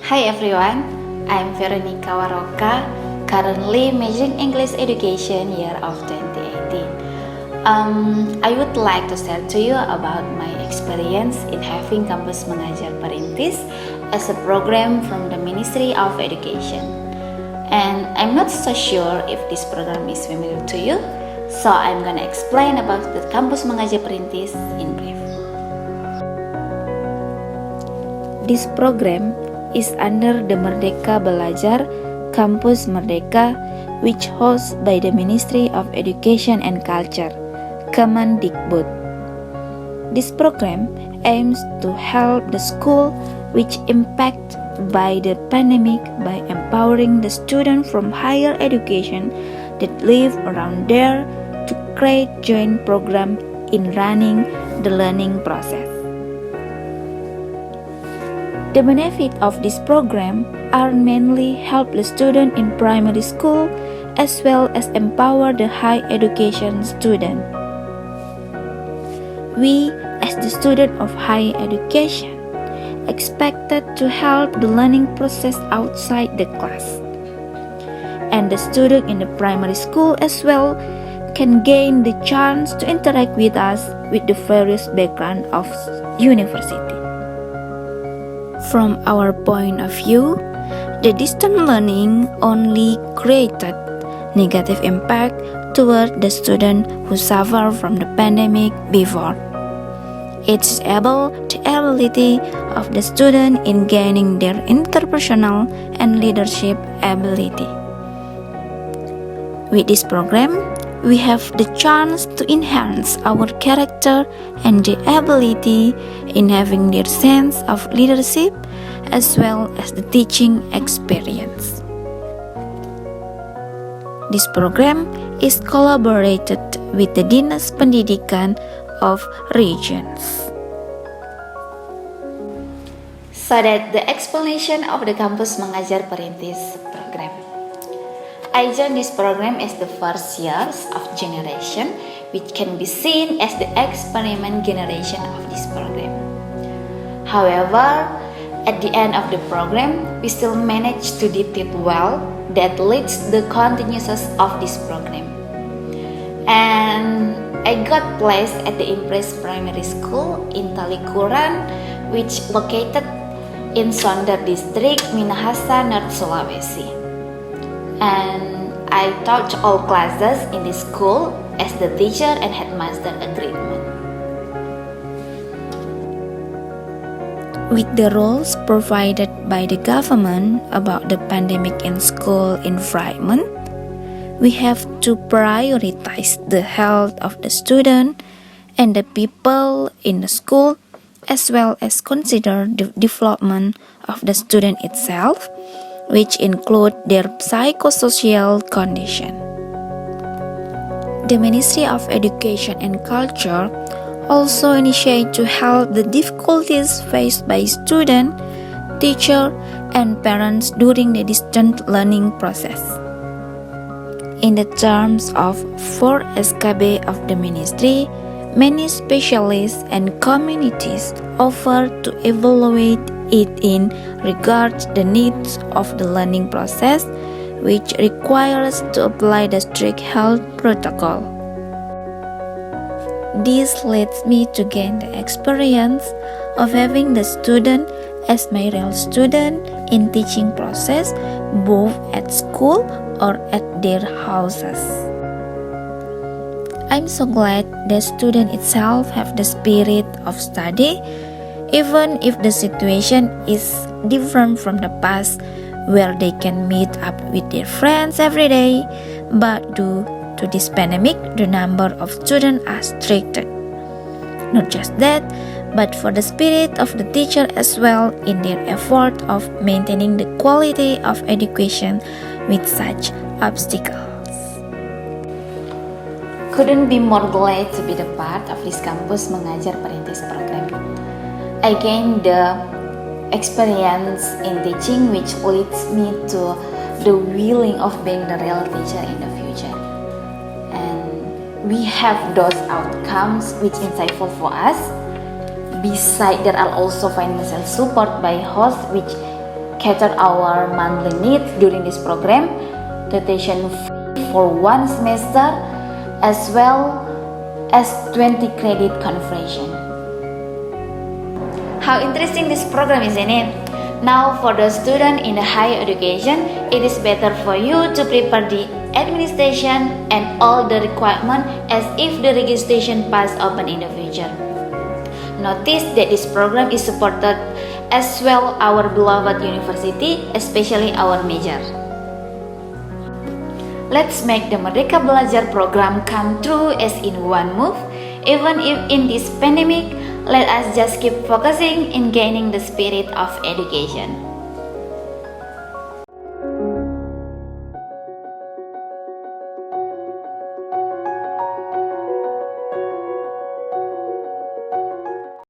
Hi everyone, I'm Veronica Waroka, currently majoring English Education year of 2018. I would like to share to you about my experience in having Kampus Mengajar Perintis as a program from the Ministry of Education. And I'm not so sure if this program is familiar to you, so I'm gonna explain about the Kampus Mengajar Perintis in brief. This program is under the Merdeka Belajar Kampus Merdeka, which hosted by the Ministry of Education and Culture, Kemendikbud. This program aims to help the school which impacted by the pandemic by empowering the students from higher education that live around there to create joint program in running the learning process. The benefit of this program are mainly help the student in primary school as well as empower the high education student. We, as the student of higher education, expected to help the learning process outside the class. And the student in the primary school as well can gain the chance to interact with us with the various background of university. From our point of view, the distant learning only created negative impact toward the student who suffer from the pandemic before. It disabled the ability of the student in gaining their interpersonal and leadership ability. With this program, we have the chance to enhance our character and the ability in having their sense of leadership as well as the teaching experience. This program is collaborated with the Dinas Pendidikan of regions. So that the explanation of the Kampus Mengajar Perintis program. I joined this program as the first years of generation, which can be seen as the experiment generation of this program. However, at the end of the program, we still managed to did it well. That leads the continuous of this program. And I got placed at the Impress Primary School in Talikuran, which located in Sonder District, Minahasa, North Sulawesi. And I taught all classes in this school as the teacher and headmaster agreement. With the rules provided by the government about the pandemic in school environment, we have to prioritize the health of the student and the people in the school, as well as consider the development of the student itself, which include their psychosocial condition. The Ministry of Education and Culture also initiate to help the difficulties faced by students, teachers, and parents during the distant learning process. In the terms of 4 SKB of the Ministry, many specialists and communities offer to evaluate it in regards the needs of the learning process, which requires to apply the strict health protocol. This leads me to gain the experience of having the student as my real student in teaching process, both at school or at their houses. I'm so glad the student itself have the spirit of study, even if the situation is different from the past, where they can meet up with their friends every day, but due to this pandemic, the number of students are restricted. Not just that, but for the spirit of the teacher as well in their effort of maintaining the quality of education with such obstacles. Couldn't be more glad to be the part of this Kampus Mengajar Perintis program. I gained the experience in teaching, which leads me to the willing of being the real teacher in the future. And we have those outcomes which insightful for us. Besides, there are also financial support by hosts which cater our monthly needs during this program, tuition fee for one semester, as well as 20 credit conversion. How interesting this program, isn't it? Now for the student in the higher education, it is better for you to prepare the administration and all the requirement as if the registration pass open in the future. Notice that this program is supported as well our beloved university, especially our major. Let's make the Merdeka Belajar program come true as in one move. Even if in this pandemic, let us just keep focusing in gaining the spirit of education.